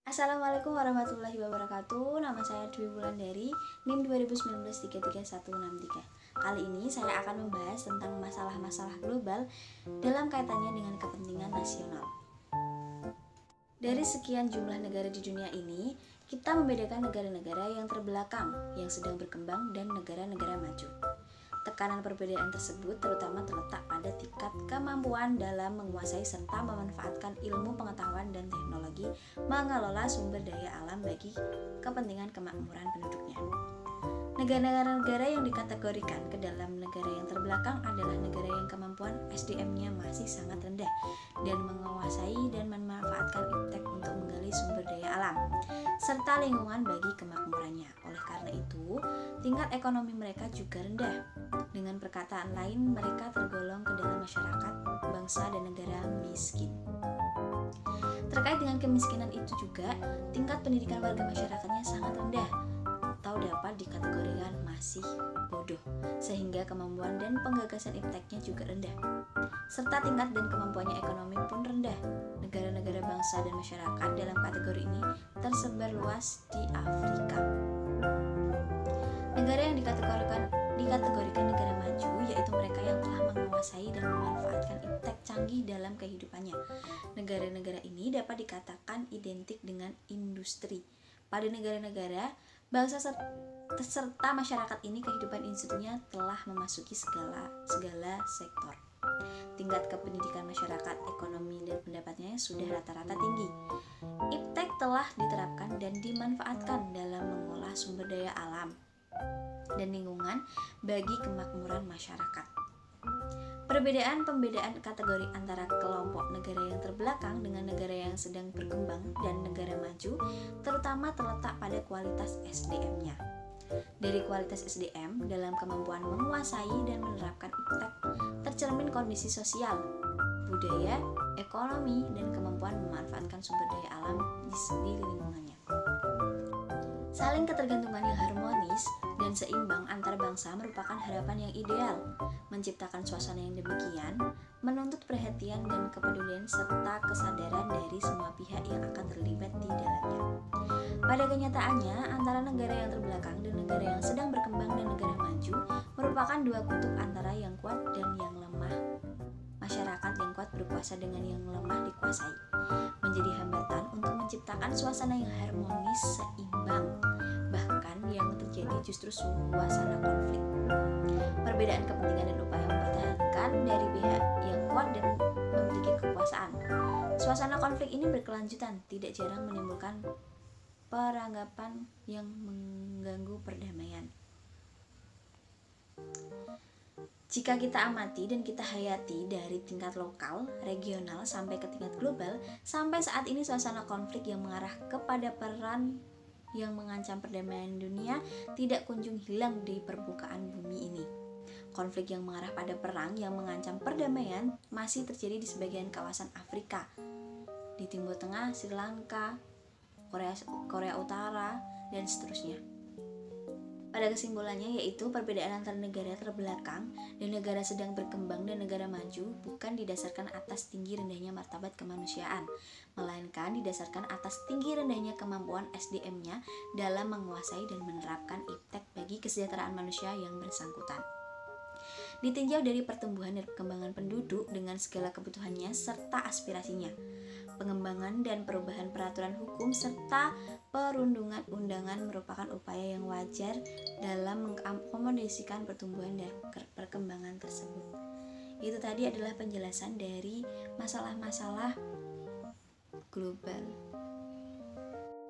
Assalamualaikum warahmatullahi wabarakatuh. Nama saya Dwi Wulandari, NIM 2019-33163. Kali ini saya akan membahas tentang masalah-masalah global dalam kaitannya dengan kepentingan nasional. Dari sekian jumlah negara di dunia ini, kita membedakan negara-negara yang terbelakang, yang sedang berkembang, dan negara-negara maju. Tekanan perbedaan tersebut terutama terletak pada tingkat kemampuan dalam menguasai serta memanfaatkan ilmu pengetahuan dan teknologi mengelola sumber daya alam bagi kepentingan kemakmuran penduduknya. Negara-negara yang dikategorikan ke dalam negara yang terbelakang adalah negara yang kemampuan SDM-nya masih sangat rendah dan menguasai dan memanfaatkan iptek untuk menggali sumber daya alam serta lingkungan bagi kemakmurannya. Oleh karena itu, tingkat ekonomi mereka juga rendah. Dengan perkataan lain, mereka tergolong ke dalam masyarakat, bangsa, dan negara miskin. Terkait dengan kemiskinan itu juga, tingkat pendidikan warga masyarakatnya sangat rendah atau dapat dikategorikan masih bodoh, sehingga kemampuan dan penggagasan ipteknya juga rendah. Serta tingkat dan kemampuannya ekonomi pun rendah. Negara-negara bangsa dan masyarakat dalam kategori ini tersebar luas di Afrika. Negara yang dikategorikan negara maju yaitu mereka yang telah menguasai dan memanfaatkan iptek canggih dalam kehidupannya. Negara-negara ini dapat dikatakan identik dengan industri. Pada negara-negara bangsa serta masyarakat ini kehidupan institusinya telah memasuki segala sektor. Tingkat kependidikan masyarakat, ekonomi, dan pendapatnya sudah rata-rata tinggi. Iptek telah diterapkan dan dimanfaatkan dalam mengolah sumber daya alam dan lingkungan bagi kemakmuran masyarakat. Pembedaan kategori antara kelompok negara yang terbelakang dengan negara yang sedang berkembang dan negara maju terutama terletak pada kualitas SDM-nya. Dari kualitas SDM dalam kemampuan menguasai dan menerapkan iptek tercermin kondisi sosial, budaya, ekonomi, dan kemampuan memanfaatkan sumber daya alam di lingkungannya. Saling ketergantungan yang harmonis dan seimbang antar bangsa merupakan harapan yang ideal. Menciptakan suasana yang demikian menuntut perhatian dan kepedulian serta kesadaran dari semua pihak yang akan terlibat di dalamnya. Pada kenyataannya, antara negara yang terbelakang dan negara yang sedang berkembang dan negara maju merupakan dua kutub antara yang kuat dan yang lemah. Masyarakat yang kuat berkuasa dengan yang lemah dikuasai, menjadi hambatan untuk menciptakan suasana yang harmonis seimbang. Bahkan yang terjadi justru suasana konflik. Perbedaan kepentingan dan upaya mempertahankan dari pihak yang kuat dan memiliki kekuasaan. Suasana konflik ini berkelanjutan, tidak jarang menimbulkan peranggapan yang mengganggu perdamaian. Jika kita amati dan kita hayati dari tingkat lokal, regional, sampai ke tingkat global, sampai saat ini suasana konflik yang mengarah kepada peran yang mengancam perdamaian dunia tidak kunjung hilang di permukaan bumi ini. Konflik yang mengarah pada perang yang mengancam perdamaian masih terjadi di sebagian kawasan Afrika, di Timur Tengah, Sri Lanka, Korea Utara, dan seterusnya. Pada kesimpulannya yaitu perbedaan antara negara terbelakang dan negara sedang berkembang dan negara maju bukan didasarkan atas tinggi rendahnya martabat kemanusiaan, melainkan didasarkan atas tinggi rendahnya kemampuan SDM-nya dalam menguasai dan menerapkan iptek bagi kesejahteraan manusia yang bersangkutan. Ditinjau dari pertumbuhan dan perkembangan penduduk dengan segala kebutuhannya serta aspirasinya, pengembangan dan perubahan peraturan hukum serta perundungan undangan merupakan upaya yang wajar dalam mengakomodasikan pertumbuhan dan perkembangan tersebut. Itu tadi adalah penjelasan dari masalah-masalah global.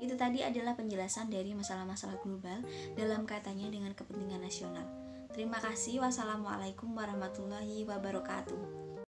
Itu tadi adalah penjelasan dari masalah-masalah global dalam kaitannya dengan kepentingan nasional. Terima kasih. Wassalamualaikum warahmatullahi wabarakatuh.